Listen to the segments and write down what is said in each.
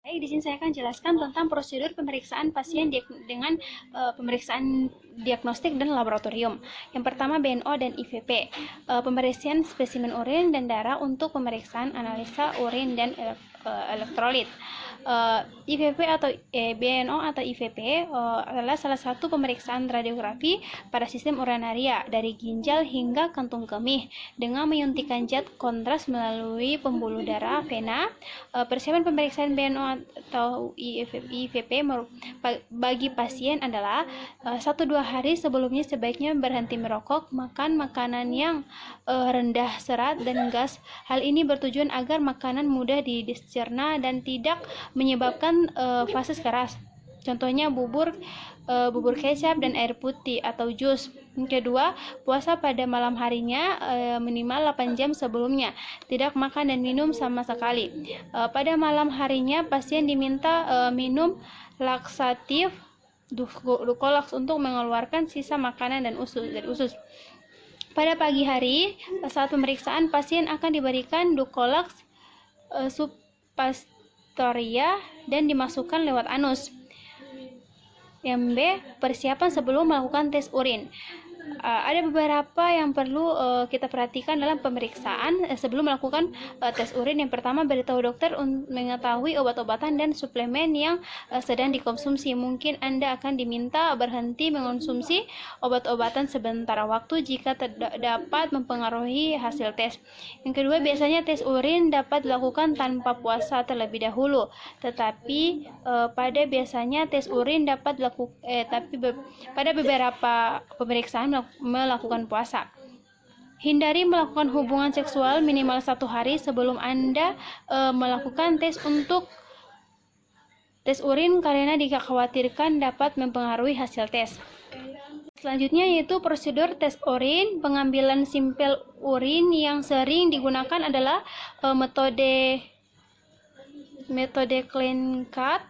Baik, di sini saya akan jelaskan tentang prosedur pemeriksaan pasien dengan pemeriksaan diagnostik dan laboratorium. Yang pertama BNO dan IVP, pemeriksaan spesimen urin dan darah untuk pemeriksaan analisa urin dan elektrolit. IVP atau BNO atau IVP adalah salah satu pemeriksaan radiografi pada sistem urinaria dari ginjal hingga kantung kemih dengan menyuntikkan zat kontras melalui pembuluh darah vena. Persiapan pemeriksaan BNO atau IVP bagi pasien adalah 1-2 hari sebelumnya sebaiknya berhenti merokok, makan makanan yang rendah serat dan gas. Hal ini bertujuan agar makanan mudah dicerna dan tidak menyebabkan fase keras. Contohnya bubur kecap dan air putih atau jus. Kedua, puasa pada malam harinya minimal 8 jam sebelumnya. Tidak makan dan minum sama sekali. Pada malam harinya pasien diminta minum laksatif Dulcolax untuk mengeluarkan sisa makanan dan usus. Pada pagi hari, saat pemeriksaan pasien akan diberikan Dulcolax subpastoria dan dimasukkan lewat anus. Yang B, persiapan sebelum melakukan tes urin. Ada beberapa yang perlu kita perhatikan dalam pemeriksaan sebelum melakukan tes urin. Yang pertama, beritahu dokter mengetahui obat-obatan dan suplemen yang sedang dikonsumsi. Mungkin Anda akan diminta berhenti mengonsumsi obat-obatan sebentar waktu jika dapat mempengaruhi hasil tes. Yang kedua, biasanya tes urin dapat dilakukan tanpa puasa terlebih dahulu, tetapi pada biasanya tes urin dapat dilakukan pada beberapa pemeriksaan melakukan puasa. Hindari melakukan hubungan seksual minimal 1 hari sebelum Anda melakukan tes urin karena dikhawatirkan dapat mempengaruhi hasil tes. Selanjutnya yaitu prosedur tes urin. Pengambilan sampel urin yang sering digunakan adalah metode clean cut.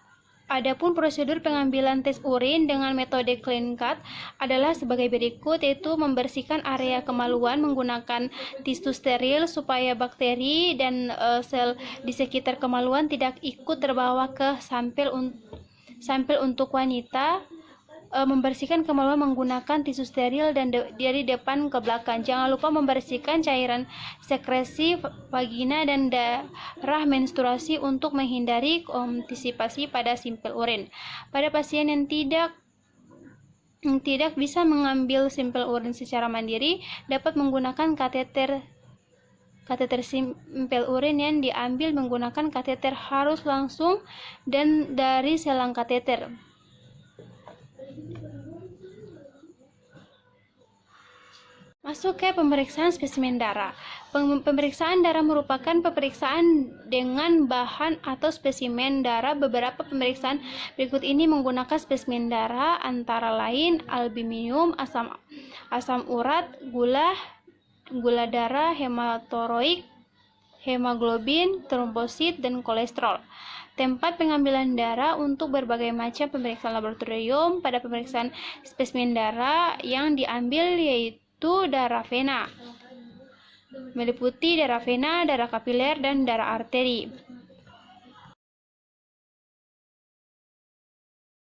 Adapun prosedur pengambilan tes urin dengan metode clean cut adalah sebagai berikut, yaitu membersihkan area kemaluan menggunakan tisu steril supaya bakteri dan sel di sekitar kemaluan tidak ikut terbawa ke sampel untuk wanita. Membersihkan kemaluan menggunakan tisu steril dan dari depan ke belakang. Jangan lupa membersihkan cairan sekresi vagina dan darah menstruasi untuk menghindari konstipasi pada sampel urin. Pada pasien yang tidak bisa mengambil sampel urin secara mandiri, dapat menggunakan kateter sampel urin yang diambil menggunakan kateter harus langsung dan dari selang kateter. Masuk ke pemeriksaan spesimen darah. Pemeriksaan darah merupakan pemeriksaan dengan bahan atau spesimen darah. Beberapa pemeriksaan berikut ini menggunakan spesimen darah antara lain albuminum, asam urat, gula darah, hematoroid, hemoglobin, trombosit, dan kolesterol. Tempat pengambilan darah untuk berbagai macam pemeriksaan laboratorium. Pada pemeriksaan spesimen darah yang diambil yaitu darah vena, meliputi darah vena, darah kapiler, dan darah arteri.